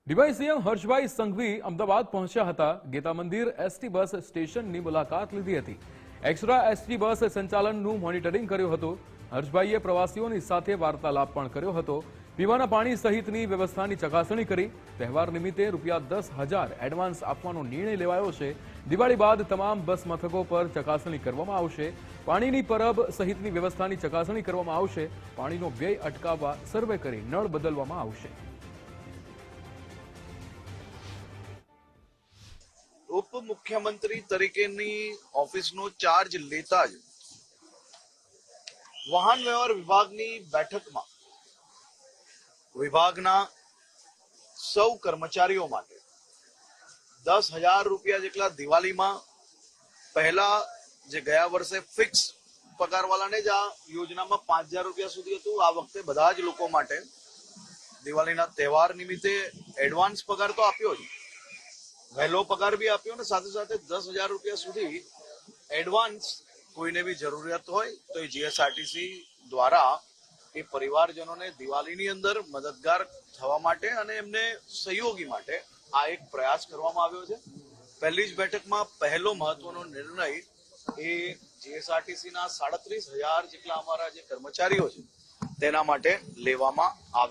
DY CM Harshbhai Sanghvi Ahmedabad પહોંચ્યા હતા। ગીતા મંદિર એસટી બસ સ્ટેશનની મુલાકાત લીધી હતી। એક્સ્ટ્રા એસટી બસ સંચાલનનું મોનિટરિંગ કર્યું હતું। હર્ષભાઈએ પ્રવાસીઓની સાથે વાર્તાલાપ પણ કર્યો હતો। પીવાના પાણી સહિતની વ્યવસ્થાની ચકાસણી કરી। તહેવાર નિમિત્તે ₹10,000 એડવાન્સ આપવાનો નિર્ણય લેવાયો છે। દિવાળી બાદ તમામ બસ મથકો પર ચકાસણી કરવામાં આવશે। પાણીની પરબ સહિતની વ્યવસ્થાની ચકાસણી કરવામાં આવશે। પાણીનો વ્યય અટકાવવા સર્વે કરી નળ બદલવામાં આવશે। ઉપ મુખ્યમંત્રી તરીકેની ઓફિસનો ચાર્જ લેતા જ વાહન વ્યવહાર વિભાગની બેઠકમાં વિભાગના સૌ કર્મચારીઓ માટે ₹10,000 જેટલા દિવાળીમાં પહેલા જે ગયા વર્ષે ફિક્સ પગારવાળાને જ આ યોજનામાં ₹5,000 સુધી હતું। આ વખતે બધા જ લોકો માટે દિવાળીના તહેવાર નિમિત્તે એડવાન્સ પગાર તો આપ્યો જ, વહેલો પગાર બી આપ્યો ને સાથે સાથે ₹10,000 સુધી એડવાન્સ કોઈને બી જરૂરિયાત હોય તો એ જીએસઆરટીસી દ્વારા એ પરિવારજનોને દિવાળીની અંદર મદદગાર થવા માટે અને એમને સહયોગી માટે આ એક પ્રયાસ કરવામાં આવ્યો છે। પહેલી જ બેઠકમાં પહેલો મહત્વનો નિર્ણય એ જીએસઆરટીસીના 37,000 જેટલા અમારા જે કર્મચારીઓ છે તેના માટે લેવામાં આવ્યો।